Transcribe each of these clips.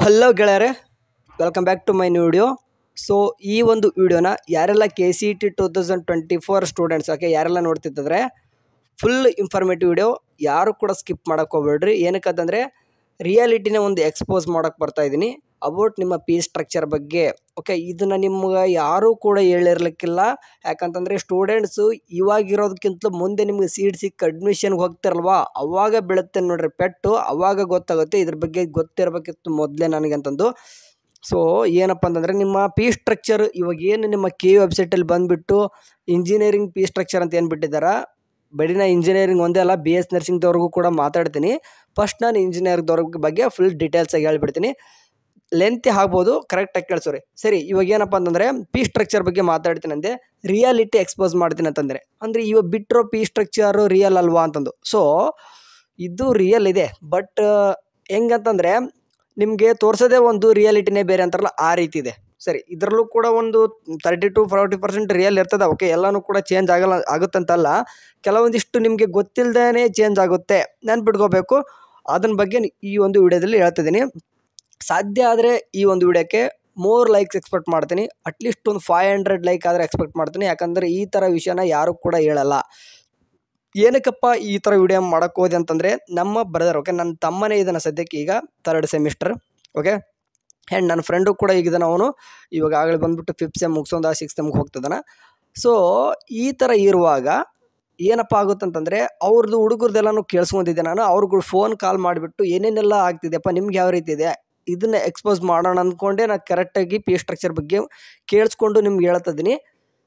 Hello ಗೆಳೆಯರೆ, welcome back to my new video. So ಈ ಒಂದು ವಿಡಿಯೋನ ಯಾರೆಲ್ಲ KCET 2024 ಸ್ಟೂಡೆಂಟ್ಸ್ ಯಾರೆಲ್ಲ ನೋಡ್ತಿದ್ದರೆ ಫುಲ್ ಇನ್ಫಾರ್ಮೇಟಿವ್ ವಿಡಿಯೋ, ಯಾರು ಕೂಡ ಸ್ಕಿಪ್ ಮಾಡೋಕ್ಕೆ ಹೋಗ್ಬೇಡ್ರಿ. ಏನಕ್ಕಂತಂದರೆ ರಿಯಾಲಿಟಿನೇ ಒಂದು ಎಕ್ಸ್ಪೋಸ್ ಮಾಡೋಕ್ಕೆ ಬರ್ತಾಯಿದ್ದೀನಿ ಅಬೌಟ್ ನಿಮ್ಮ ಫೀ ಸ್ಟ್ರಕ್ಚರ್ ಬಗ್ಗೆ. ಇದನ್ನು ನಿಮ್ಗೆ ಯಾರೂ ಕೂಡ ಹೇಳಿರ್ಲಿಕ್ಕಿಲ್ಲ. ಯಾಕಂತಂದರೆ ಸ್ಟೂಡೆಂಟ್ಸು ಇವಾಗಿರೋದಕ್ಕಿಂತ ಮುಂದೆ ನಿಮ್ಗೆ ಸೀಟ್ ಸಿಕ್ಕ ಅಡ್ಮಿಷನ್ಗೆ ಹೋಗ್ತಿರಲ್ವಾ, ಅವಾಗ ಬೀಳುತ್ತೆ ನೋಡ್ರಿ ಪೆಟ್ಟು, ಅವಾಗ ಗೊತ್ತಾಗುತ್ತೆ. ಇದ್ರ ಬಗ್ಗೆ ಗೊತ್ತಿರಬೇಕಿತ್ತು ಮೊದಲೇ ನನಗಂತಂದು. ಸೊ ಏನಪ್ಪ ಅಂತಂದರೆ ನಿಮ್ಮ ಫೀ ಸ್ಟ್ರಕ್ಚರ್ ಇವಾಗ ಏನು ನಿಮ್ಮ KU ವೆಬ್ಸೈಟಲ್ಲಿ ಬಂದುಬಿಟ್ಟು ಇಂಜಿನಿಯರಿಂಗ್ ಫೀ ಸ್ಟ್ರಕ್ಚರ್ ಅಂತ ಏನು ಬಿಟ್ಟಿದ್ದಾರೆ. ಬರೀ ನಾ ಇಂಜಿನಿಯರಿಂಗ್ ಒಂದೇ ಅಲ್ಲ, BS ನರ್ಸಿಂಗ್ದವ್ರಿಗೂ ಕೂಡ ಮಾತಾಡ್ತೀನಿ. ಫಸ್ಟ್ ನಾನು ಇಂಜಿನಿಯರ್ದವ್ರ ಬಗ್ಗೆ ಫುಲ್ ಡೀಟೇಲ್ಸಾಗಿ ಹೇಳ್ಬಿಡ್ತೀನಿ. ಲೆಂತಿ ಆಗ್ಬೋದು, ಕರೆಕ್ಟಾಗಿ ಕೇಳಿಸೋರಿ. ಸರಿ, ಇವಾಗ ಏನಪ್ಪ ಅಂತಂದರೆ ಫೀ ಸ್ಟ್ರಕ್ಚರ್ ಬಗ್ಗೆ ಮಾತಾಡ್ತೀನಿ ಅಂದೆ, ರಿಯಾಲಿಟಿ ಎಕ್ಸ್ಪೋಸ್ ಮಾಡ್ತೀನಿ ಅಂತಂದರೆ ಅಂದರೆ ಇವಾಗ ಬಿಟ್ಟಿರೋ ಫೀ ಸ್ಟ್ರಕ್ಚರು ರಿಯಲ್ ಅಲ್ವಾ ಅಂತಂದು. ಸೊ ಇದು ರಿಯಲ್ ಇದೆ, ಬಟ್ ಹೆಂಗಂತಂದರೆ ನಿಮಗೆ ತೋರಿಸೋದೇ ಒಂದು, ರಿಯಾಲಿಟಿನೇ ಬೇರೆ ಅಂತಾರಲ್ಲ, ಆ ರೀತಿ ಇದೆ. ಸರಿ, ಇದರಲ್ಲೂ ಕೂಡ ಒಂದು 30 to 40% ರಿಯಲ್ ಇರ್ತದೆ. ಎಲ್ಲನೂ ಕೂಡ ಚೇಂಜ್ ಆಗುತ್ತಂತಲ್ಲ, ಕೆಲವೊಂದಿಷ್ಟು ನಿಮಗೆ ಗೊತ್ತಿಲ್ಲದೇ ಚೇಂಜ್ ಆಗುತ್ತೆ, ನೆನ್ಪಿಟ್ಕೋಬೇಕು. ಅದನ್ನ ಬಗ್ಗೆ ಈ ಒಂದು ವಿಡಿಯೋದಲ್ಲಿ ಹೇಳ್ತಿದ್ದೀನಿ. ಸಾಧ್ಯ ಆದರೆ ಈ ಒಂದು ವಿಡಿಯೋಕ್ಕೆ 3 ಲೈಕ್ಸ್ ಎಕ್ಸ್ಪೆಕ್ಟ್ ಮಾಡ್ತೀನಿ. ಅಟ್ಲೀಸ್ಟ್ ಒಂದು 500 ಲೈಕ್ ಆದರೆ ಎಕ್ಸ್ಪೆಕ್ಟ್ ಮಾಡ್ತೀನಿ. ಯಾಕಂದರೆ ಈ ಥರ ವಿಷಯನ ಯಾರೂ ಕೂಡ ಹೇಳಲ್ಲ. ಏನಕ್ಕಪ್ಪ ಈ ಥರ ವಿಡಿಯೋ ಮಾಡೋಕ್ಕೆ ಹೋದೆ ಅಂತಂದರೆ, ನಮ್ಮ ಬ್ರದರ್ ನನ್ನ ತಮ್ಮನೇ ಇದನ್ನು ಸದ್ಯಕ್ಕೆ ಈಗ 3rd ಸೆಮಿಸ್ಟರ್. ಆ್ಯಂಡ್ ನನ್ನ ಫ್ರೆಂಡು ಕೂಡ ಈಗಿದ್ದಾನೆ. ಅವನು ಇವಾಗ ಆಗಲೇ ಬಂದುಬಿಟ್ಟು 5th ಸೆಮ್ ಮುಗಿಸೋದು 6th ಸೆಮ್ಗೆ ಹೋಗ್ತಿದ್ದಾನೆ. ಸೊ ಈ ಥರ ಇರುವಾಗ ಏನಪ್ಪ ಆಗುತ್ತಂತಂದರೆ ಅವ್ರದ್ದು ಹುಡುಗರದೆಲ್ಲನೂ ಕೇಳಿಸ್ಕೊಂಡಿದ್ದೆ ನಾನು. ಅವ್ರಿಗೂ ಫೋನ್ ಕಾಲ್ ಮಾಡಿಬಿಟ್ಟು ಏನೇನೆಲ್ಲ ಆಗ್ತಿದೆಯಪ್ಪ, ನಿಮ್ಗೆ ಯಾವ ರೀತಿ ಇದೆ ಇದನ್ನು ಎಕ್ಸ್ಪೋಸ್ ಮಾಡೋಣ ಅಂದ್ಕೊಂಡೆ ನಾನು ಕರೆಕ್ಟಾಗಿ ಫೀ ಸ್ಟ್ರಕ್ಚರ್ ಬಗ್ಗೆ ಕೇಳಿಸ್ಕೊಂಡು ನಿಮ್ಗೆ ಹೇಳ್ತಿದ್ದೀನಿ.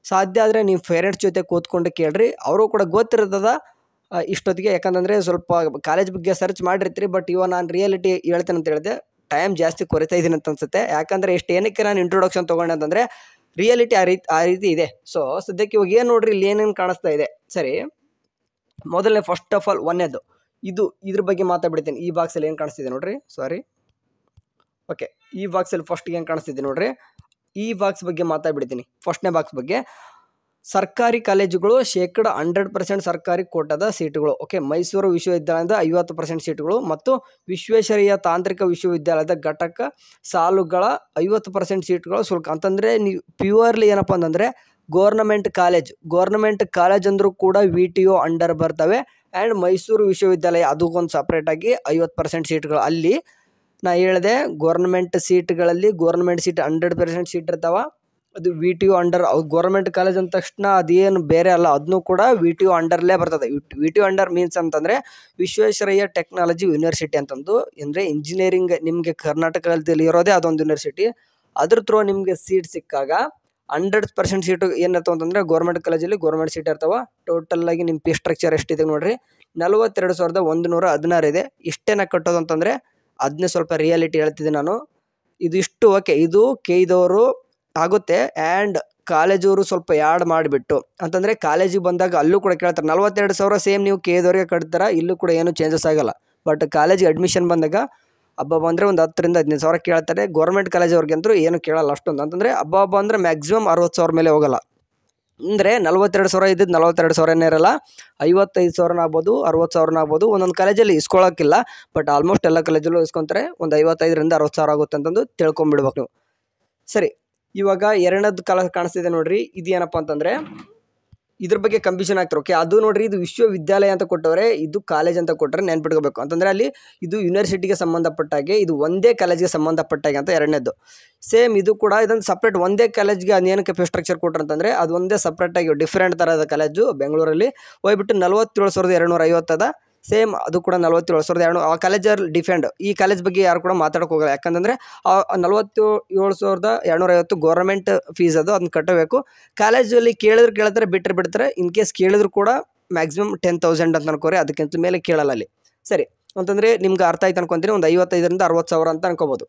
ಸಾಧ್ಯ ಆದರೆ ನೀವು ಪೇರೆಂಟ್ಸ್ ಜೊತೆ ಕೂತ್ಕೊಂಡು ಕೇಳ್ರಿ, ಅವರು ಕೂಡ ಗೊತ್ತಿರ್ತದ ಇಷ್ಟೊತ್ತಿಗೆ. ಯಾಕಂತಂದರೆ ಸ್ವಲ್ಪ ಕಾಲೇಜ್ ಬಗ್ಗೆ ಸರ್ಚ್ ಮಾಡಿರ್ತೀರಿ. ಬಟ್ ಇವಾಗ ನಾನು ರಿಯಾಲಿಟಿ ಹೇಳ್ತೇನೆ ಅಂತ ಹೇಳಿದೆ, ಟೈಮ್ ಜಾಸ್ತಿ ಕೊರಿತಾ ಇದ್ದೀನಿ ಅಂತ ಅನ್ಸುತ್ತೆ. ಯಾಕಂದರೆ ಏನಕ್ಕೆ ನಾನು ಇಂಟ್ರೊಡಕ್ಷನ್ ತೊಗೊಂಡೆ ಅಂತಂದರೆ ರಿಯಾಲಿಟಿ ಆ ರೀತಿ ಇದೆ. ಸೊ ಸದ್ಯಕ್ಕೆ ಇವಾಗ ಏನು ನೋಡ್ರಿ, ಇಲ್ಲಿ ಏನೇನು ಕಾಣಿಸ್ತಾ ಇದೆ. ಸರಿ, ಮೊದಲನೇ ಫಸ್ಟ್ ಆಫ್ ಆಲ್ ಒಂದೇದು ಇದ್ರ ಬಗ್ಗೆ ಮಾತಾಡ್ಬಿಡ್ತೀನಿ. ಈ ಬಾಕ್ಸಲ್ಲಿ ಏನು ಕಾಣಿಸ್ತಿದೆ ನೋಡ್ರಿ, ಸಾರಿ. ಈ ಬಾಕ್ಸಲ್ಲಿ ಫಸ್ಟ್ ಏನು ಕಾಣಿಸ್ತಿದೆ ನೋಡ್ರಿ, ಈ ಬಾಕ್ಸ್ ಬಗ್ಗೆ ಮಾತಾಡ್ಬಿಡ್ತೀನಿ. ಫಸ್ಟ್ನೇ ಬಾಕ್ಸ್ ಬಗ್ಗೆ, ಸರ್ಕಾರಿ ಕಾಲೇಜುಗಳು 100% ಸರ್ಕಾರಿ ಕೋಟಾದ ಸೀಟುಗಳು. ಮೈಸೂರು ವಿಶ್ವವಿದ್ಯಾಲಯದ 50% ಸೀಟುಗಳು ಮತ್ತು ವಿಶ್ವೇಶ್ವರಯ್ಯ ತಾಂತ್ರಿಕ ವಿಶ್ವವಿದ್ಯಾಲಯದ ಘಟಕ ಸಾಲುಗಳ 50% ಸೀಟುಗಳು ಶುಲ್ಕ. ಅಂತಂದರೆ ನೀವು ಪ್ಯೂರ್ಲಿ ಏನಪ್ಪ ಅಂತಂದರೆ ಗೌರ್ನಮೆಂಟ್ ಕಾಲೇಜ್ ಅಂದರೂ ಕೂಡ VTO ಅಂಡರ್ ಬರ್ತವೆ. ಆ್ಯಂಡ್ ಮೈಸೂರು ವಿಶ್ವವಿದ್ಯಾಲಯ ಅದಕ್ಕೊಂದು ಸಪ್ರೇಟಾಗಿ 50% ಸೀಟ್ಗಳು. ಅಲ್ಲಿ ನಾ ಹೇಳಿದೆ, ಗೌರ್ನಮೆಂಟ್ ಸೀಟ್ಗಳಲ್ಲಿ ಗೌರ್ನಮೆಂಟ್ ಸೀಟ್ 100% ಸೀಟ್ ಇರ್ತಾವೆ. ಅದು VTO ಅಂಡರ್. ಗೌರ್ಮೆಂಟ್ ಕಾಲೇಜ್ ಅಂದ ತಕ್ಷಣ ಅದೇನು ಬೇರೆ ಅಲ್ಲ, ಅದನ್ನು ಕೂಡ VTO ಅಂಡರ್ಲೇ ಬರ್ತದೆ. VTO ಅಂಡರ್ ಮೀನ್ಸ್ ಅಂತಂದರೆ ವಿಶ್ವೇಶ್ವರಯ್ಯ ಟೆಕ್ನಾಲಜಿ ಯೂನಿವರ್ಸಿಟಿ ಅಂತಂದು. ಅಂದರೆ ಇಂಜಿನಿಯರಿಂಗ್ ನಿಮಗೆ ಕರ್ನಾಟಕದಲ್ಲಿ ಇರೋದೇ ಅದೊಂದು ಯೂನಿವರ್ಸಿಟಿ. ಅದ್ರ ಥ್ರೂ ನಿಮಗೆ ಸೀಟ್ ಸಿಕ್ಕಾಗ 100% ಸೀಟು ಏನಿರ್ತಾವೆ ಅಂತಂದರೆ ಗೌರ್ಮೆಂಟ್ ಕಾಲೇಜಲ್ಲಿ ಗೌರ್ಮೆಂಟ್ ಸೀಟ್ ಇರ್ತಾವೆ. ಟೋಟಲಾಗಿ ನಿಮ್ಮ ಫೀ ಸ್ಟ್ರಕ್ಚರ್ ಎಷ್ಟಿದೆ ನೋಡಿರಿ, 42,116 ಇದೆ. ಇಷ್ಟೇನ ಕಟ್ಟೋದು ಅಂತಂದರೆ ಅದನ್ನೇ ಸ್ವಲ್ಪ ರಿಯಾಲಿಟಿ ಹೇಳ್ತಿದ್ದೆ ನಾನು. ಇದಿಷ್ಟು ಇದು KEದವರು ಆಗುತ್ತೆ. ಆ್ಯಂಡ್ ಕಾಲೇಜವರು ಸ್ವಲ್ಪ ಯಾಡ್ ಮಾಡಿಬಿಟ್ಟು ಅಂತಂದರೆ ಕಾಲೇಜಿಗೆ ಬಂದಾಗ ಅಲ್ಲೂ ಕೂಡ ಕೇಳ್ತಾರೆ 42,000 ಸೇಮ್ ನೀವು KEದವ್ರಿಗೆ ಕಟ್ತಾರೆ, ಇಲ್ಲೂ ಕೂಡ ಏನೂ ಚೇಂಜಸ್ ಆಗಲ್ಲ. ಬಟ್ ಕಾಲೇಜಿಗೆ ಅಡ್ಮಿಷನ್ ಬಂದಾಗ ಬಂದರೆ ಒಂದು 10,000 to 15,000 ಕೇಳ್ತಾರೆ. ಗೌರ್ಮೆಂಟ್ ಕಾಲೇಜವ್ರಿಗೆ ಅಂತೂ ಏನು ಕೇಳಲ್ಲ ಅಷ್ಟೊಂದು. ಅಂತಂದರೆ ಅಂದರೆ ಮ್ಯಾಕ್ಸಿಮಮ್ 60,000 ಮೇಲೆ ಹೋಗಲ್ಲ. ಅಂದರೆ 42,000 ಇದ್ದಿದ್ದು 42,000 ಇರಲ್ಲ, 55,000 ಆಗ್ಬೋದು, 60,000 ಆಗ್ಬೋದು. ಒಂದೊಂದು ಕಾಲೇಜಲ್ಲಿ ಇಸ್ಕೊಳ್ಳೋಕ್ಕಿಲ್ಲ, ಬಟ್ ಆಲ್ಮೋಸ್ಟ್ ಎಲ್ಲ ಕಾಲೇಜಲ್ಲೂ ಇಸ್ಕೊತಾರೆ. ಒಂದು 55,000 to 60,000 ಆಗುತ್ತೆ ಅಂತಂದು ತಿಳ್ಕೊಂಬಿಡ್ಬೇಕು ನೀವು. ಸರಿ, ಇವಾಗ ಎರಡನೇದು ಕಾಣಿಸ್ತಿದೆ ನೋಡ್ರಿ, ಇದು ಏನಪ್ಪ ಅಂತಂದರೆ ಇದ್ರ ಬಗ್ಗೆ ಕನ್ಫ್ಯೂಷನ್ ಆಗ್ತಾರೆ. ಅದು ನೋಡ್ರಿ, ಇದು ವಿಶ್ವವಿದ್ಯಾಲಯ ಅಂತ ಕೊಟ್ಟವ್ರೆ, ಇದು ಕಾಲೇಜ್ ಅಂತ ಕೊಟ್ಟರೆ ನೆನ್ಪಿಟ್ಕೋಬೇಕು. ಅಂತಂದರೆ ಅಲ್ಲಿ ಇದು ಯೂನಿವರ್ಸಿಟಿಗೆ ಸಂಬಂಧಪಟ್ಟಾಗೆ, ಇದು ಒಂದೇ ಕಾಲೇಜ್ಗೆ ಸಂಬಂಧಪಟ್ಟಾಗೆ ಅಂತ. ಎರಡನೇದು ಸೇಮ್ ಇದು ಕೂಡ ಇದೊಂದು ಸಪ್ರೇಟ್ ಒಂದೇ ಕಾಲೇಜ್ಗೆ ಅದೇನಕ್ಕೆ ಫೀ ಸ್ಟ್ರಕ್ಚರ್ ಕೊಟ್ಟರು ಅಂತಂದರೆ ಅದು ಒಂದೇ ಸಪ್ರೇಟಾಗಿ ಡಿಫ್ರೆಂಟ್ ಥರದ ಕಾಲೇಜು ಬೆಂಗಳೂರಲ್ಲಿ ಹೋಗ್ಬಿಟ್ಟು 47,250 ಅದ. ಸೇಮ್ ಅದು ಕೂಡ 47,200. ಆ ಕಾಲೇಜಲ್ಲಿ ಡಿಫೆಂಡ್. ಈ ಕಾಲೇಜ್ ಬಗ್ಗೆ ಯಾರು ಕೂಡ ಮಾತಾಡೋಕೆ ಹೋಗಲ್ಲ. ಯಾಕಂತಂದರೆ 47,250 ಗೌರ್ಮೆಂಟ್ ಫೀಸ್, ಅದನ್ನ ಕಟ್ಟಬೇಕು. ಕಾಲೇಜಲ್ಲಿ ಕೇಳ್ತಾರೆ, ಬಿಡ್ತಾರೆ. ಇನ್ ಕೇಸ್ ಕೇಳಿದ್ರು ಕೂಡ ಮ್ಯಾಕ್ಸಿಮಮ್ 10,000 ಅಂತ ಅನ್ಕೋರಿ, ಅದಕ್ಕಿಂತ ಮೇಲೆ ಕೇಳಲ್ಲ ಅಲ್ಲಿ. ಸರಿ, ಅಂತಂದರೆ ನಿಮ್ಗೆ ಅರ್ಥ ಆಯ್ತು ಅನ್ಕೊತೀನಿ. ಒಂದು 55,000 to 60,000 ಅಂತ ಅನ್ಕೋಬೋದು.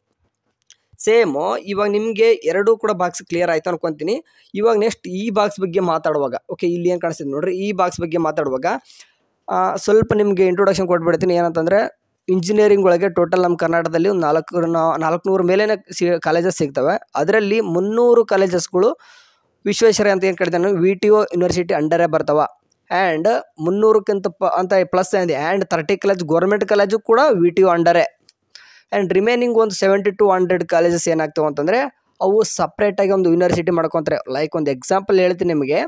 ಸೇಮು ಇವಾಗ ನಿಮಗೆ ಎರಡೂ ಕೂಡ ಬಾಕ್ಸ್ ಕ್ಲಿಯರ್ ಆಯಿತು ಅನ್ಕೊತೀನಿ. ಇವಾಗ ನೆಕ್ಸ್ಟ್ ಈ ಬಾಕ್ಸ್ ಬಗ್ಗೆ ಮಾತಾಡುವಾಗ ಇಲ್ಲಿ ಏನು ಕಾಣಿಸ್ತಿದೆ ನೋಡ್ರಿ, ಈ ಬಾಕ್ಸ್ ಬಗ್ಗೆ ಮಾತಾಡುವಾಗ ಸ್ವಲ್ಪ ನಿಮಗೆ ಇಂಟ್ರೊಡಕ್ಷನ್ ಕೊಟ್ಬಿಡ್ತೀನಿ. ಏನಂತಂದರೆ ಇಂಜಿನಿಯರಿಂಗ್ ಒಳಗೆ ಟೋಟಲ್ ನಮ್ಮ ಕರ್ನಾಟಕದಲ್ಲಿ ಒಂದು 400 ಮೇಲೇ ಕಾಲೇಜಸ್ ಸಿಗ್ತವೆ. ಅದರಲ್ಲಿ 300 ಕಾಲೇಜಸ್ಗಳು ವಿಶ್ವೇಶ್ವರಯ್ಯ ಅಂತ ಏನು ಕೇಳ್ತೇನೆ VTO ಯೂನಿವರ್ಸಿಟಿ ಅಂಡರೇ ಬರ್ತಾವೆ. ಆ್ಯಂಡ್ 300ಕ್ಕಿಂತ ಅಂತ ಪ್ಲಸ್ ಇದೆ. ಆ್ಯಂಡ್ 30 ಕಾಲೇಜ್ ಗೌರ್ಮೆಂಟ್ ಕಾಲೇಜು ಕೂಡ VTO ಅಂಡರೇ. ಆ್ಯಂಡ್ ರಿಮೈನಿಂಗ್ ಒಂದು 70 to 100 ಕಾಲೇಜಸ್ ಏನಾಗ್ತವೆ ಅಂತಂದರೆ ಅವು ಸಪ್ರೇಟಾಗಿ ಒಂದು ಯೂನಿವರ್ಸಿಟಿ ಮಾಡ್ಕೊತಾರೆ. ಲೈಕ್ ಒಂದು ಎಕ್ಸಾಂಪಲ್ ಹೇಳ್ತೀನಿ ನಿಮಗೆ.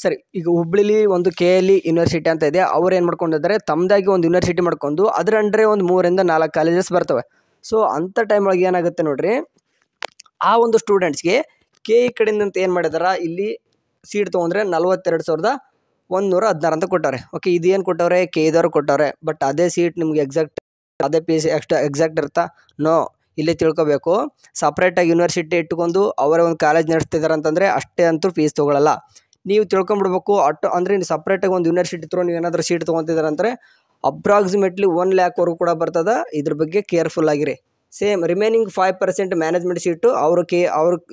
ಸರಿ, ಈಗ ಹುಬ್ಳಿಲಿ ಒಂದು KLE ಯೂನಿವರ್ಸಿಟಿ ಅಂತ ಇದೆ. ಅವ್ರು ಏನು ಮಾಡ್ಕೊಂಡಿದ್ದಾರೆ, ತಮ್ಮದಾಗಿ ಒಂದು ಯೂನಿವರ್ಸಿಟಿ ಮಾಡ್ಕೊಂಡು ಅದರ ಅಂಡರೇ ಒಂದು 3 ರಿಂದ 4 ಕಾಲೇಜಸ್ ಬರ್ತವೆ. ಸೊ ಅಂಥ ಟೈಮ್ ಒಳಗೆ ಏನಾಗುತ್ತೆ ನೋಡ್ರಿ, ಆ ಒಂದು ಸ್ಟೂಡೆಂಟ್ಸ್ಗೆ KE ಕಡೆಯಿಂದ ಅಂತ ಏನು ಮಾಡಿದಾರ, ಇಲ್ಲಿ ಸೀಟ್ ತೊಗೊಂಡ್ರೆ 42,116 ಅಂತ ಕೊಟ್ಟವ್ರೆ. ಓಕೆ, ಇದೇನು ಕೊಟ್ಟವ್ರೆ, KEದವ್ರು ಕೊಟ್ಟವ್ರೆ. ಬಟ್ ಅದೇ ಸೀಟ್ ನಿಮ್ಗೆ ಅದೇ ಫೀಸ್ ಎಕ್ಸಾಕ್ಟ್ ಇರುತ್ತಾ? ನೋ. ಇಲ್ಲೇ ತಿಳ್ಕೊಬೇಕು, ಸಪ್ರೇಟಾಗಿ ಯೂನಿವರ್ಸಿಟಿ ಇಟ್ಕೊಂಡು ಅವರೇ ಒಂದು ಕಾಲೇಜ್ ನಡೆಸ್ತಿದ್ದಾರೆ ಅಂತಂದರೆ ಅಷ್ಟೇ ಅಂತೂ ಫೀಸ್ ತೊಗೊಳ್ಳಲ್ಲ. ನೀವು ತಿಳ್ಕೊಂಬಿಡ್ಬೇಕು. ಅಂದರೆ ನೀವು ಸಪ್ರೇಟಾಗಿ ಒಂದು ಯೂನಿವರ್ಸಿಟಿ ಥ್ರೂ ನೀವು ಏನಾದರೂ ಸೀಟ್ ತೊಗೊತಿದ್ದಾರೆ ಅಂದರೆ ಅಪ್ರಾಕ್ಸಿಮೇಟ್ಲಿ 1 lakh ಕೂಡ ಬರ್ತದೆ. ಇದ್ರ ಬಗ್ಗೆ ಕೇರ್ಫುಲ್ ಆಗಿರಿ. ಸೇಮ್ ರಿಮೈನಿಂಗ್ 5% ಮ್ಯಾನೇಜ್ಮೆಂಟ್ ಸೀಟು ಅವ್ರ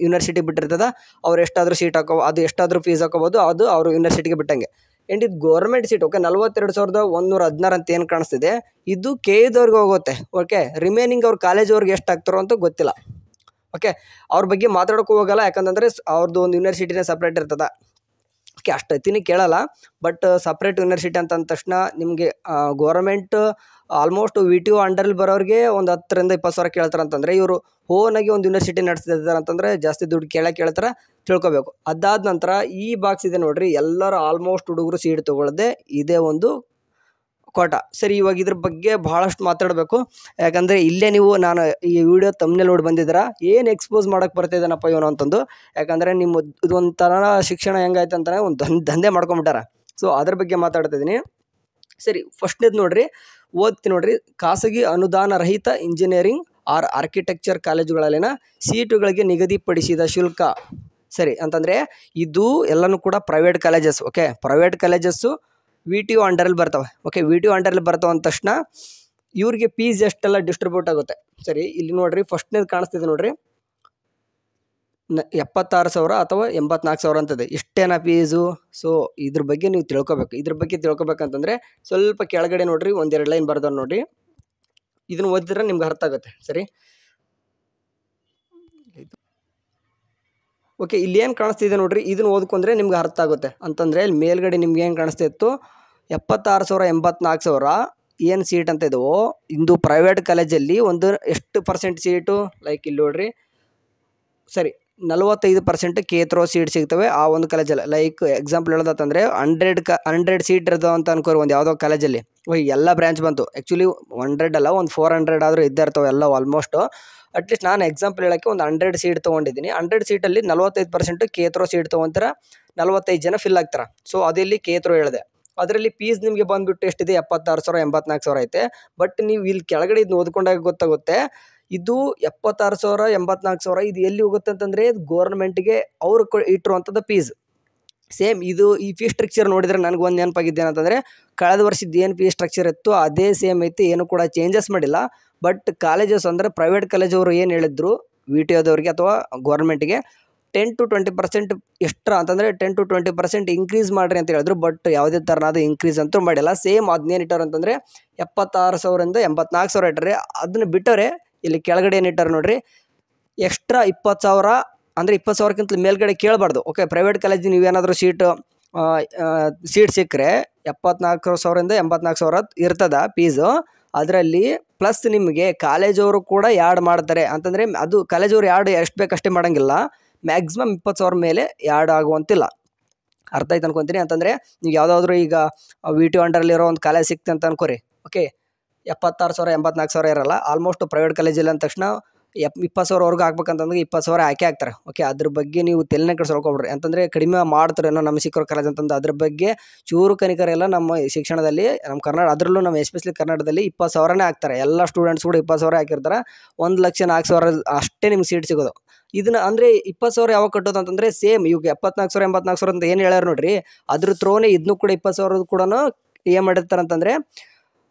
ಯೂನಿವರ್ಸಿಟಿ ಬಿಟ್ಟಿರ್ತದೆ. ಅವ್ರು ಎಷ್ಟಾದರೂ ಸೀಟ್ ಅದು ಎಷ್ಟಾದರೂ ಫೀಸ್ ಹಾಕೋಬೋದು, ಅದು ಅವ್ರ ಯೂನಿವರ್ಸಿಟಿಗೆ ಬಿಟ್ಟಂಗೆ. ಆ್ಯಂಡ್ ಇದು ಗೌರ್ಮೆಂಟ್ ಸೀಟ್. ಓಕೆ, 42,116 ಅಂತ ಏನು ಕಾಣಿಸ್ತಿದೆ, ಇದು KEದವ್ರಿಗೆ ಹೋಗುತ್ತೆ. ಓಕೆ, ರಿಮೈನಿಂಗ್ ಅವ್ರ ಕಾಲೇಜವ್ರಿಗೆ ಎಷ್ಟು ಆಗ್ತಾರೋ ಅಂತ ಗೊತ್ತಿಲ್ಲ. ಓಕೆ, ಅವ್ರ ಬಗ್ಗೆ ಮಾತಾಡೋಕ್ಕೂ ಹೋಗಲ್ಲ, ಯಾಕಂತಂದರೆ ಅವ್ರದ್ದು ಒಂದು ಯೂನಿವರ್ಸಿಟಿನೇ ಸಪ್ರೇಟ್ ಇರ್ತದೆ. ಓಕೆ, ಅಷ್ಟು ಎತ್ತಿನಿ ಕೇಳಲ್ಲ. ಬಟ್ ಸಪ್ರೇಟ್ ಯೂನಿವರ್ಸಿಟಿ ಅಂತ ಅಂದ ತಕ್ಷಣ ನಿಮಗೆ ಗೌರ್ಮೆಂಟ್ ಆಲ್ಮೋಸ್ಟ್ VTO ಅಂಡರಲ್ಲಿ ಬರೋರಿಗೆ ಒಂದು 10 ರಿಂದ 20 ಸಾವಿರ ಕೇಳ್ತಾರೆ ಅಂತಂದರೆ, ಇವರು ಓನಾಗಿ ಒಂದು ಯೂನಿವರ್ಸಿಟಿ ನಡೆಸ್ತಿದ್ದಾರೆ ಅಂತಂದರೆ ಜಾಸ್ತಿ ದುಡ್ಡು ಕೇಳ್ತಾರೆ, ತಿಳ್ಕೊಬೇಕು. ಅದಾದ ನಂತರ ಈ ಬಾಕ್ಸ್ ಇದೆ ನೋಡ್ರಿ, ಎಲ್ಲರೂ ಆಲ್ಮೋಸ್ಟ್ ಹುಡುಗರು ಸೀಟ್ ತೊಗೊಳ್ಳದೆ ಇದೇ ಒಂದು ಕೋಟ. ಸರಿ, ಇವಾಗ ಇದ್ರ ಬಗ್ಗೆ ಭಾಳಷ್ಟು ಮಾತಾಡಬೇಕು. ಯಾಕಂದರೆ ಇಲ್ಲೇ ನೀವು ನಾನು ಈ ವಿಡಿಯೋ ತಮ್ಮನೇ ನೋಡಿ ಬಂದಿದ್ದೀರಾ, ಏನು ಎಕ್ಸ್ಪೋಸ್ ಮಾಡೋಕ್ಕೆ ಬರ್ತಿದ್ದಾನಪ್ಪ ಇವನು ಅಂತಂದು. ಯಾಕಂದರೆ ನಿಮ್ಮ ಇದೊಂಥರ ಶಿಕ್ಷಣ ಹೆಂಗಾಯ್ತು ಅಂತಲೇ ಒಂದು ದಂಧೆ ಮಾಡ್ಕೊಂಬಿಟ್ಟಾರ. ಸೊ ಅದ್ರ ಬಗ್ಗೆ ಮಾತಾಡ್ತಿದ್ದೀನಿ. ಸರಿ, ಫಸ್ಟ್ನೇದು ನೋಡ್ರಿ, ಓದ್ತೀನಿ ನೋಡ್ರಿ. ಖಾಸಗಿ ಅನುದಾನ ರಹಿತ ಇಂಜಿನಿಯರಿಂಗ್ ಆರ್ ಆರ್ಕಿಟೆಕ್ಚರ್ ಕಾಲೇಜುಗಳಲ್ಲಿನ ಸೀಟುಗಳಿಗೆ ನಿಗದಿಪಡಿಸಿದ ಶುಲ್ಕ. ಸರಿ, ಅಂತಂದರೆ ಇದು ಎಲ್ಲನೂ ಕೂಡ private colleges. Okay, private colleges VTO ಅಂಡರಲ್ಲಿ ಬರ್ತವೆ. ಓಕೆ, VTO ಅಂಡರಲ್ಲಿ ಬರ್ತಾವೆ ಅಂದ ತಕ್ಷಣ ಇವ್ರಿಗೆ ಫೀಸ್ ಎಷ್ಟೆಲ್ಲ ಡಿಸ್ಟ್ರಿಬ್ಯೂಟ್ ಆಗುತ್ತೆ. ಸರಿ, ಇಲ್ಲಿ ನೋಡ್ರಿ, ಫಸ್ಟ್ನೇದು ಕಾಣಿಸ್ತಿದೆ ನೋಡ್ರಿ, 76,000 ಅಥವಾ 84,000 ಅಂತದೆ. ಇಷ್ಟೇನಾ ಫೀಸು? ಸೊ ಇದ್ರ ಬಗ್ಗೆ ನೀವು ತಿಳ್ಕೊಬೇಕು. ಇದ್ರ ಬಗ್ಗೆ ತಿಳ್ಕೊಬೇಕಂತಂದರೆ ಸ್ವಲ್ಪ ಕೆಳಗಡೆ ನೋಡ್ರಿ, 1-2 ಲೈನ್ ಬರ್ದವ್ರು ನೋಡ್ರಿ, ಇದನ್ನು ಓದಿದ್ರೆ ನಿಮ್ಗೆ ಅರ್ಥ ಆಗುತ್ತೆ. ಸರಿ, ಓಕೆ, ಇಲ್ಲಿ ಏನು ಕಾಣಿಸ್ತಿದೆ ನೋಡ್ರಿ, ಇದನ್ನು ಓದ್ಕೊಂಡ್ರೆ ನಿಮ್ಗೆ ಅರ್ಥ ಆಗುತ್ತೆ. ಅಂತಂದರೆ ಇಲ್ಲಿ ಮೇಲ್ಗಡೆ ನಿಮ್ಗೆ ಏನು ಕಾಣಿಸ್ತಾ ಇತ್ತು, 76,000 84,000 ಏನು ಸೀಟ್ ಅಂತ ಇದ್ದವೋ, ಇಂದು ಪ್ರೈವೇಟ್ ಕಾಲೇಜಲ್ಲಿ ಒಂದು ಎಷ್ಟು % ಸೀಟು, ಲೈಕ್ ಇಲ್ಲಿ ನೋಡ್ರಿ, ಸರಿ 45% KEthro ಸೀಟ್ ಸಿಗ್ತವೆ ಆ ಒಂದು ಕಾಲೇಜಲ್ಲಿ. ಲೈಕ್ ಎಕ್ಸಾಂಪಲ್ ಹೇಳೋದಂತಂದರೆ 100 ಸೀಟ್ ಇರ್ತಾವೆ ಅಂತ ಅನ್ಕೋರಿ ಒಂದು ಯಾವುದೋ ಕಾಲೇಜಲ್ಲಿ. ಎಲ್ಲ ಬ್ರ್ಯಾಂಚ್ ಬಂತು. ಆ್ಯಕ್ಚುಲಿ 100 ಅಲ್ಲ, ಒಂದು 400 ಆದರೂ ಇದ್ದೇ ಇರ್ತವೆ ಎಲ್ಲ ಆಲ್ಮೋಸ್ಟ್. ಅಟ್ಲೀಸ್ಟ್ ನಾನು ಎಕ್ಸಾಂಪಲ್ ಹೇಳೋಕ್ಕೆ ಒಂದು 100 ಸೀಟ್ ತೊಗೊಂಡಿದ್ದೀನಿ. 100 ಸೀಟಲ್ಲಿ 45% KEthro ಸೀಟ್ ತೊಗೊಂತಾರೆ, 45 ಜನ ಫಿಲ್ ಆಗ್ತಾರೆ. ಸೊ ಅದರಲ್ಲಿ KEthro ಹೇಳಿದೆ. ಅದರಲ್ಲಿ ಫೀಸ್ ನಿಮಗೆ ಬಂದುಬಿಟ್ಟು ಎಷ್ಟಿದೆ, 76,000 84,000 ಐತೆ. ಬಟ್ ನೀವು ಇಲ್ಲಿ ಕೆಳಗಡೆ ಇದನ್ನ ಓದ್ಕೊಂಡಾಗ ಗೊತ್ತಾಗುತ್ತೆ, ಇದು 76,000 84,000 ಇದು ಎಲ್ಲಿ ಹೋಗುತ್ತೆ ಅಂತಂದರೆ ಗೌರ್ಮೆಂಟ್ಗೆ ಅವರು ಇಟ್ಟಿರುವಂಥದ್ದು ಫೀಸ್. ಸೇಮ್ ಇದು ಈ ಫೀಸ್ ಸ್ಟ್ರಕ್ಚರ್ ನೋಡಿದರೆ ನನಗೆ ಒಂದು ನೆನಪಾಗಿದ್ದೇನೆ ಅಂತಂದರೆ, ಕಳೆದ ವರ್ಷದ ಏನು ಫೀಸ್ ಸ್ಟ್ರಕ್ಚರ್ ಇತ್ತು ಅದೇ ಸೇಮ್ ಐತಿ, ಏನು ಕೂಡ ಚೇಂಜಸ್ ಮಾಡಿಲ್ಲ. ಬಟ್ ಕಾಲೇಜಸ್ ಅಂದರೆ ಪ್ರೈವೇಟ್ ಕಾಲೇಜವರು ಏನು ಹೇಳಿದ್ರು VTOದವ್ರಿಗೆ ಅಥವಾ ಗೌರ್ಮೆಂಟ್ಗೆ 10 to 20% ಎಕ್ಸ್ಟ್ರಾ ಅಂತಂದರೆ 10 to 20% ಇನ್ಕ್ರೀಸ್ ಮಾಡಿರಿ ಅಂತ ಹೇಳಿದ್ರು. ಬಟ್ ಯಾವುದೇ ಥರನಾದ ಇನ್ಕ್ರೀಸ್ ಅಂತೂ ಮಾಡಿಲ್ಲ. ಸೇಮ್ ಅದನ್ನೇನು ಇಟ್ಟಾರೆ ಅಂತಂದರೆ 76,000 84,000 ಇಟ್ಟರೆ. ಅದನ್ನು ಬಿಟ್ಟರೆ ಇಲ್ಲಿ ಕೆಳಗಡೆ ಏನು ಇಟ್ಟಾರೆ ನೋಡ್ರಿ, ಎಕ್ಸ್ಟ್ರಾ 20,000 ಅಂದರೆ 20,000ಕ್ಕಿಂತ ಮೇಲ್ಗಡೆ ಕೇಳಬಾರ್ದು. ಓಕೆ, ಪ್ರೈವೇಟ್ ಕಾಲೇಜಿಗೆ ನೀವೇನಾದರೂ ಸೀಟ್ ಸಿಕ್ಕರೆ 74,000 84,000 ಇರ್ತದೆ ಫೀಸು. ಅದರಲ್ಲಿ ಪ್ಲಸ್ ನಿಮಗೆ ಕಾಲೇಜವರು ಕೂಡ ಯಾಡ್ ಮಾಡ್ತಾರೆ. ಅಂತಂದರೆ ಅದು ಕಾಲೇಜವ್ರು ಯಾಡ್ ಎಷ್ಟು ಬೇಕು ಅಷ್ಟೇ ಮಾಡೋಂಗಿಲ್ಲ, ಮ್ಯಾಕ್ಸಿಮಮ್ 20,000 ಮೇಲೆ ಯಾಡ್ ಆಗುವಂತಿಲ್ಲ. ಅರ್ಥ ಆಯ್ತು ಅನ್ಕೊತೀನಿ. ಅಂತಂದರೆ ನೀವು ಯಾವುದಾದ್ರೂ ಈಗ VTO ಅಂಡರಲ್ಲಿರೋ ಒಂದು ಕಾಲೇಜ್ ಸಿಕ್ತು ಅಂತ ಅನ್ಕೋರಿ. ಓಕೆ, 76,000 84,000 ಇರಲ್ಲ. ಆಲ್ಮೋಸ್ಟ್ ಪ್ರೈವೇಟ್ ಕಾಲೇಜಲ್ಲಿ ಅಂದ ತಕ್ಷಣ 20,000ವರೆಗೂ ಹಾಕ್ಬೇಕಂತಂದ್ರೆ 20,000 ಹಾಕ್ತಾರೆ. ಓಕೆ, ಅದ್ರ ಬಗ್ಗೆ ನೀವು ತಲೆನೇ ಕೆಡಿಸ್ಕೊಳ್ಕೊಬಿಡ್ರಿ. ಅಂತಂದರೆ ಕಡಿಮೆ ಮಾಡ್ತಾರೇನೋ ನಮ್ಮ ಸಿಕ್ಕರೋ ಕಾಲೇಜ್ ಅಂತಂದು ಅದ್ರ ಬಗ್ಗೆ ಚೂರು ಕನಿಕರೆಲ್ಲ ನಮ್ಮ ಶಿಕ್ಷಣದಲ್ಲಿ ನಮ್ಮ ಅದರಲ್ಲೂ ನಮ್ಮ ಎಸ್ಪೆಷಲಿ ಕರ್ನಾಟಕದಲ್ಲಿ 20,000ನೇ ಹಾಕ್ತಾರೆ. ಎಲ್ಲ ಸ್ಟೂಡೆಂಟ್ಸ್ ಕೂಡ 20,000 ಹಾಕಿರ್ತಾರೆ. 1,04,000 ಅಷ್ಟೇ ನಿಮ್ಗೆ ಸೀಟ್ ಸಿಗೋದು. ಇದನ್ನ ಅಂದರೆ 20,000 ಯಾವಾಗ ಕಟ್ಟೋದು ಅಂತಂದರೆ ಸೇಮ್ ಇವಾಗ 74,000 84,000 ಅಂತ ಏನು ಹೇಳ್ಯಾರ ನೋಡ್ರಿ, ಅದ್ರ ಥ್ರೋನೇ ಇದನ್ನು ಕೂಡ 20,000 ಕೂಡ ಏನು ಮಾಡಿರ್ತಾರೆ ಅಂತಂದರೆ,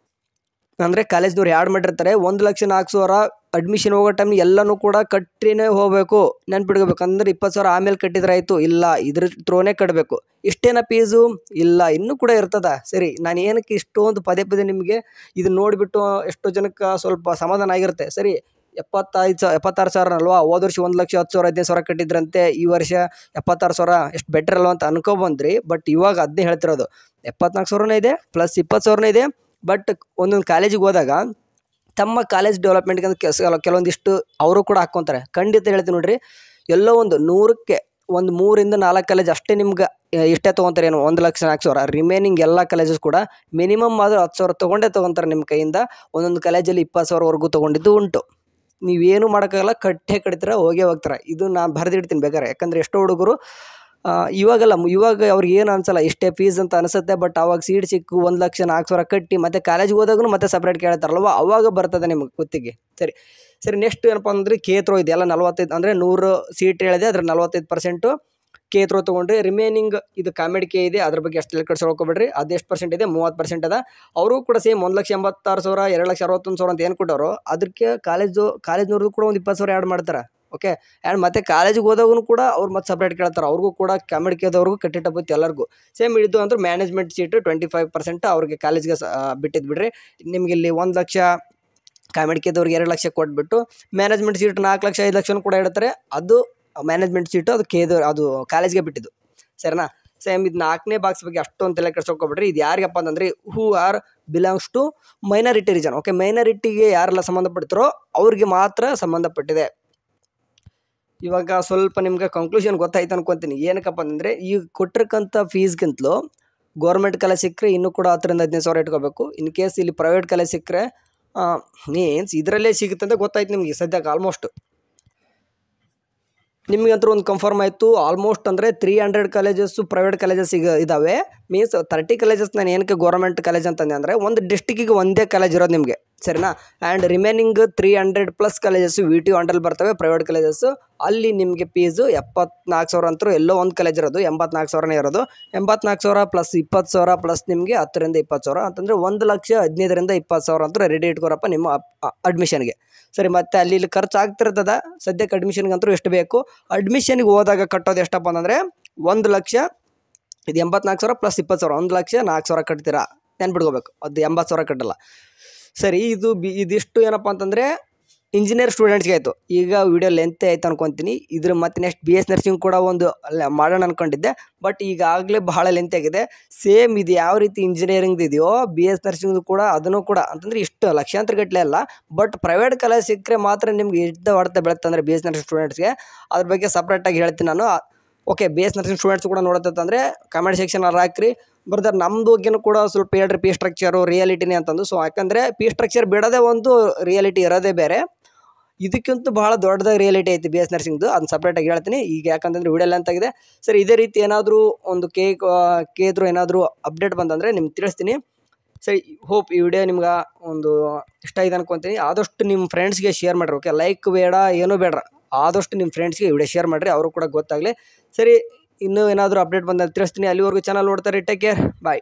ಅಂದರೆ ಕಾಲೇಜ್ನವ್ರು ಯಾಡ್ ಮಾಡಿರ್ತಾರೆ. 1,04,000 ಅಡ್ಮಿಷನ್ ಹೋಗೋ ಟೈಮ್ ಎಲ್ಲನೂ ಕೂಡ ಕಟ್ಟಿನೇ ಹೋಗಬೇಕು. ನೆನ್ಪಿಡ್ಕೋಬೇಕು. ಅಂದರೆ 20,000 ಆಮೇಲೆ ಕಟ್ಟಿದ್ರೆ ಆಯಿತು, ಇಲ್ಲ ಇದ್ರ ಥ್ರೋನೇ ಕಟ್ಟಬೇಕು. ಇಷ್ಟೇನ ಫೀಸು ಇಲ್ಲ, ಇನ್ನೂ ಕೂಡ ಇರ್ತದೆ. ಸರಿ, ನಾನು ಏನಕ್ಕೆ ಇಷ್ಟೊಂದು ಪದೇ ನಿಮಗೆ ಇದನ್ನ ನೋಡಿಬಿಟ್ಟು ಎಷ್ಟೋ ಜನಕ್ಕೆ ಸ್ವಲ್ಪ ಸಮಾಧಾನ ಆಗಿರುತ್ತೆ. ಸರಿ, 76,000 ಅಲ್ವಾ, ಹೋದ ವರ್ಷ 1,10,000 15,000 ಕಟ್ಟಿದ್ರಂತೆ, ಈ ವರ್ಷ 76,000 ಎಷ್ಟು ಬೆಟರ್ ಅಲ್ವ ಅಂತ ಅನ್ಕೊಬಂದ್ರಿ. ಬಟ್ ಇವಾಗ ಅದನ್ನೇ ಹೇಳ್ತಿರೋದು, 74,000 ಇದೆ ಪ್ಲಸ್ 20,000 ಇದೆ. ಬಟ್ ಒಂದೊಂದು ಕಾಲೇಜಿಗೆ ಹೋದಾಗ ತಮ್ಮ ಕಾಲೇಜ್ ಡೆವಲಪ್ಮೆಂಟ್ಗೆ ಅಂತ ಕೆಲವೊಂದಿಷ್ಟು ಅವರು ಕೂಡ ಹಾಕ್ಕೊತಾರೆ. ಖಂಡಿತ ಹೇಳ್ತೀನಿ ನೋಡ್ರಿ, ಎಲ್ಲೋ ಒಂದು 100ಕ್ಕೆ ಒಂದು 3ರಿಂದ 4 ಕಾಲೇಜ್ ಅಷ್ಟೇ ನಿಮ್ಗೆ ಇಷ್ಟೇ ತೊಗೊತಾರೆ, ಏನು 1,04,000. ರಿಮೈನಿಂಗ್ ಎಲ್ಲ ಕಾಲೇಜಸ್ ಕೂಡ ಮಿನಿಮಮ್ ಆದರೂ 10,000 ತೊಗೊಂಡೇ ತೊಗೊತಾರೆ ನಿಮ್ಮ ಕೈಯಿಂದ. ಒಂದೊಂದು ಕಾಲೇಜಲ್ಲಿ 20,000ವರೆಗೂ ತೊಗೊಂಡಿದ್ದು ಉಂಟು. ನೀವೇನು ಮಾಡೋಕ್ಕಾಗಲ್ಲ, ಕಟ್ತೀರ ಹೋಗೇ ಹೋಗ್ತಾರೆ. ಇದು ನಾನು ಬರೆದಿಡ್ತೀನಿ ಬೇಕಾದ್ರೆ. ಯಾಕಂದರೆ ಎಷ್ಟೋ ಹುಡುಗರು ಇವಾಗ ಅವ್ರಿಗೆ ಏನು ಅನ್ಸಲ್ಲ, ಇಷ್ಟೇ ಫೀಸ್ ಅಂತ ಅನಿಸುತ್ತೆ. ಬಟ್ ಅವಾಗ ಸೀಟ್ ಸಿಕ್ಕು 1,04,000 ಕಟ್ಟಿ ಮತ್ತೆ ಕಾಲೇಜ್ಗೆ ಹೋದಾಗೂ ಮತ್ತೆ ಸಪ್ರೇಟ್ ಕೇಳ್ತಾರಲ್ವ, ಅವಾಗ ಬರ್ತದೆ ನಿಮಗೆ ಕುತ್ತಿಗೆ. ಸರಿ ನೆಕ್ಸ್ಟ್ ಏನಪ್ಪ ಅಂದರೆ ಕೆ-ಥ್ರೋ ಇದೆ. ಎಲ್ಲ 45 ಅಂದರೆ 100 ಸೀಟ್ ಹೇಳಿದೆ, ಅದ್ರ 45% ಕೆ-ಥ್ರೋ ತೊಗೊಂಡ್ರಿ. ರಿಮೈನಿಂಗ್ ಇದು ಕಾಮೆಡ್ ಕೆ ಇದೆ, ಅದ್ರ ಬಗ್ಗೆ ಅಷ್ಟು ಕಟ್ಸ್ಕೊಳ್ಕೊಬೇಡ್ರಿ. ಅದು ಎಷ್ಟು ಪರ್ಸೆಂಟ್ ಇದೆ? 30% ಅದ. ಅವರು ಕೂಡ ಸೇಮ್ 1,86,000 2,61,000 ಅಂತ ಏನು ಕೊಟ್ಟವರು, ಅದಕ್ಕೆ ಕಾಲೇಜ್ನವ್ರದ್ದು ಕೂಡ ಒಂದು 20,000 ಆ್ಯಡ್ ಮಾಡ್ತಾರೆ. ಓಕೆ, ಆ್ಯಂಡ್ ಮತ್ತೆ ಕಾಲೇಜಿಗೆ ಹೋದಾಗೂ ಕೂಡ ಅವ್ರು ಮತ್ತೆ ಸಪ್ರೇಟ್ ಕೇಳ್ತಾರೆ. ಅವ್ರಿಗೂ ಕೂಡ ಕಾಮೆಡ್ ಕೆದವ್ರಿಗೂ ಕಟ್ಟಿಟ್ಟಬತ್ತು ಎಲ್ಲರಿಗೂ ಸೇಮ್ ಇದು ಅಂದ್ರೆ ಮ್ಯಾನೇಜ್ಮೆಂಟ್ ಸೀಟು 25% ಅವ್ರಿಗೆ ಕಾಲೇಜ್ಗೆ ಬಿಟ್ಟಿದ್ದು ಬಿಡ್ರಿ. ನಿಮ್ಗೆ ಇಲ್ಲಿ 1 ಲಕ್ಷ ಕಾಮೆಡ್ ಕೆದವ್ರಿಗೆ 2 ಲಕ್ಷ ಕೊಟ್ಬಿಟ್ಟು ಮ್ಯಾನೇಜ್ಮೆಂಟ್ ಸೀಟ್ 4 ಲಕ್ಷ 5 ಲಕ್ಷನೂ ಕೂಡ ಇಡ್ತಾರೆ. ಅದು ಮ್ಯಾನೇಜ್ಮೆಂಟ್ ಸೀಟು ಅದು ಕಾಲೇಜ್ಗೆ ಬಿಟ್ಟಿದ್ದು. ಸರಿನಾ? ಸೇಮ್ ಇದು 4ನೇ ಬಾಕ್ಸ್ ಬಗ್ಗೆ ಅಷ್ಟೊಂದು ತಲೆ ಕೆಡ್ಸ್ಕೊಳ್ಬಿಡ್ರಿ. ಇದು ಯಾರಿಗಪ್ಪ ಅಂತಂದರೆ who are belongs to minority region. Okay, ಮೈನಾರಿಟಿಗೆ ಯಾರೆಲ್ಲ ಸಂಬಂಧಪಡ್ತಾರೋ ಅವ್ರಿಗೆ ಮಾತ್ರ ಸಂಬಂಧಪಟ್ಟಿದೆ. ಇವಾಗ ಸ್ವಲ್ಪ ನಿಮ್ಗೆ ಕನ್ಕ್ಲೂಷನ್ ಗೊತ್ತಾಯ್ತು ಅನ್ಕೊತೀನಿ. ಏನಕ್ಕಪ್ಪ ಅಂದರೆ ಈ ಕೊಟ್ಟಿರ್ತಕ್ಕಂಥ ಫೀಸ್ಗಿಂತಲೂ ಗೌರ್ಮೆಂಟ್ ಕಾಲೇಜ್ ಸಿಕ್ಕರೆ ಇನ್ನೂ ಕೂಡ 10,000ರಿಂದ 15,000 ಇಟ್ಕೋಬೇಕು. ಇನ್ ಕೇಸ್ ಇಲ್ಲಿ ಪ್ರೈವೇಟ್ ಕಾಲೇಜ್ ಸಿಕ್ಕರೆ ಮೀನ್ಸ್ ಇದರಲ್ಲೇ ಸಿಗುತ್ತೆ ಅಂತ ಗೊತ್ತಾಯ್ತು ನಿಮಗೆ ಸದ್ಯಕ್ಕೆ. ಆಲ್ಮೋಸ್ಟ್ ನಿಮಗಂತೂ ಒಂದು ಕನ್ಫರ್ಮ್ ಆಯಿತು. ಆಲ್ಮೋಸ್ಟ್ ಅಂದರೆ 300 ಕಾಲೇಜಸ್ಸು ಪ್ರೈವೇಟ್ ಕಾಲೇಜಸ್ ಇದ್ದಾವೆ. ಮೀನ್ಸ್ 30 ಕಾಲೇಜಸ್ ನಾನು ಏನಕ್ಕೆ ಗೌರ್ಮೆಂಟ್ ಕಾಲೇಜ್ ಅಂತಂದೆ ಅಂದರೆ ಒಂದು ಡಿಸ್ಟಿಕ್ಕಿಗೆ ಒಂದೇ ಕಾಲೇಜ್ ಇರೋದು ನಿಮಗೆ. ಸರಿನಾ? ಆ್ಯಂಡ್ ರಿಮೈನಿಂಗ್ 300+ ಕಾಲೇಜಸ್ಸು VTU ಅಂಡಲ್ಲಿ ಬರ್ತವೆ ಪ್ರೈವೇಟ್ ಕಾಲೇಜಸ್ಸು. ಅಲ್ಲಿ ನಿಮಗೆ ಫೀಸು 74,000 ಅಂತೂ ಎಲ್ಲೋ ಒಂದು ಕಾಲೇಜ್ ಇರೋದು 84,000ನೇ ಇರೋದು. 84,000 ಪ್ಲಸ್ 20,000 ಪ್ಲಸ್ ನಿಮಗೆ 10ರಿಂದ 20,000 ಅಂತಂದರೆ 1,15,000ರಿಂದ 20,000 ಅಂತೂ ರೆಡಿ ಇಟ್ಕೊರಪ್ಪ ನಿಮ್ಮ ಅಡ್ಮಿಷನ್ಗೆ. ಸರಿ, ಮತ್ತು ಅಲ್ಲಿ ಖರ್ಚು ಆಗ್ತಿರ್ತದ. ಸದ್ಯಕ್ಕೆ ಅಡ್ಮಿಷನ್ಗೆ ಅಂತೂ ಎಷ್ಟು ಬೇಕು, ಅಡ್ಮಿಷನ್ಗೆ ಹೋದಾಗ ಕಟ್ಟೋದು ಎಷ್ಟಪ್ಪ ಅಂತಂದರೆ 1 ಲಕ್ಷ, ಇದು 84,000 ಪ್ಲಸ್ 20,000 1,04,000 ಕಟ್ತೀರಾ, ನೆನ್ಬಿಟ್ಕೋಬೇಕು. ಅದು 80,000 ಕಟ್ಟಲ್ಲ. ಸರಿ, ಇದಿಷ್ಟು ಏನಪ್ಪ ಅಂತಂದರೆ ಇಂಜಿನಿಯರ್ ಸ್ಟೂಡೆಂಟ್ಸ್ಗೆ ಆಯಿತು. ಈಗ ವಿಡಿಯೋ ಲೆಂತ್ ಆಯ್ತು ಅನ್ಕೊತೀನಿ. ಇದ್ರ ಮತ್ತೆ ನೆಕ್ಸ್ಟ್ BS ನರ್ಸಿಂಗ್ ಕೂಡ ಒಂದು ಮಾಡೋಣ ಅಂದ್ಕೊಂಡಿದ್ದೆ, ಬಟ್ ಈಗಾಗಲೇ ಬಹಳ ಲೆಂತ್ ಆಗಿದೆ. ಸೇಮ್ ಇದು ಯಾವ ರೀತಿ ಇಂಜಿನಿಯರಿಂಗ್ದು ಇದೆಯೋ BS ನರ್ಸಿಂಗ್ದು ಕೂಡ ಅದನ್ನು ಕೂಡ ಅಂತಂದರೆ ಇಷ್ಟು ಲಕ್ಷಾಂತರ ಗಟ್ಟಲೆ ಅಲ್ಲ. ಬಟ್ ಪ್ರೈವೇಟ್ ಕಾಲೇಜ್ ಸಿಕ್ಕರೆ ಮಾತ್ರ ನಿಮ್ಗೆ ಹೊಡೆತ ಬೆಳತ್ತಂದರೆ BS ನರ್ಸಿಂಗ್ ಸ್ಟೂಡೆಂಟ್ಸ್ಗೆ ಅದ್ರ ಬಗ್ಗೆ ಸಪ್ರೇಟಾಗಿ ಹೇಳ್ತೀನಿ ನಾನು. ಓಕೆ, BS ನರ್ಸಿಂಗ್ ಸ್ಟೂಡೆಂಟ್ಸ್ ಕೂಡ ನೋಡತ್ತಂದರೆ ಕಮೆಂಟ್ ಸೆಕ್ಷನಲ್ಲಿ ಹಾಕ್ರಿ. ಬ್ರದರ್ ನಮ್ಮದು ಬಗ್ಗೆನೂ ಕೂಡ ಸ್ವಲ್ಪ ಹೇಳ್ರಿ, ಪಿ ಸ್ಟ್ರಕ್ಚರು ರಿಯಾಲಿಟಿನೇ ಅಂತಂದು. ಸೊ ಯಾಕಂದರೆ ಪಿ ಸ್ಟ್ರಕ್ಚರ್ ಬಿಡೋದೇ ಒಂದು, ರಿಯಾಲಿಟಿ ಇರೋದೇ ಬೇರೆ. ಇದಕ್ಕಿಂತ ಭಾಳ ದೊಡ್ಡದಾಗಿ ರಿಯಾಲಿಟಿ ಐತಿ BS ನರ್ಸಿಂಗ್ದು, ಅದನ್ನ ಸಪ್ರೇಟಾಗಿ ಹೇಳ್ತೀನಿ ಈಗ. ಯಾಕಂತಂದರೆ ವಿಡಿಯೋ ಲೆಂತ್ ಆಗಿದೆ. ಸರಿ, ಇದೇ ರೀತಿ ಏನಾದರೂ ಒಂದು ಕೇದ್ರು ಏನಾದರೂ ಅಪ್ಡೇಟ್ ಬಂತಂದರೆ ನಿಮ್ಗೆ ತಿಳಿಸ್ತೀನಿ. ಸರಿ, ಹೋಪ್ ಈ ವಿಡಿಯೋ ನಿಮ್ಗೆ ಒಂದು ಇಷ್ಟ ಆಗಿದೆ ಅನ್ಕೊತೀನಿ. ಆದಷ್ಟು ನಿಮ್ಮ ಫ್ರೆಂಡ್ಸ್ಗೆ ಶೇರ್ ಮಾಡಿರಿ. ಓಕೆ, ಲೈಕ್ ಬೇಡ, ಏನೂ ಬೇಡ, ಆದಷ್ಟು ನಿಮ್ಮ ಫ್ರೆಂಡ್ಸ್ಗೆ ವಿಡಿಯೋ ಶೇರ್ ಮಾಡಿರಿ, ಅವರು ಕೂಡ ಗೊತ್ತಾಗಲಿ. ಸರಿ, ಇನ್ನೂ ಏನಾದರೂ ಅಪ್ಡೇಟ್ ಬಂದಾಗ ತಿಳಿಸ್ತೀನಿ. ಅಲ್ಲಿವರೆಗೂ ಚಾನಲ್ ನೋಡ್ತಾರೆ. ಟೇಕ್ ಕೇರ್, ಬಾಯ್.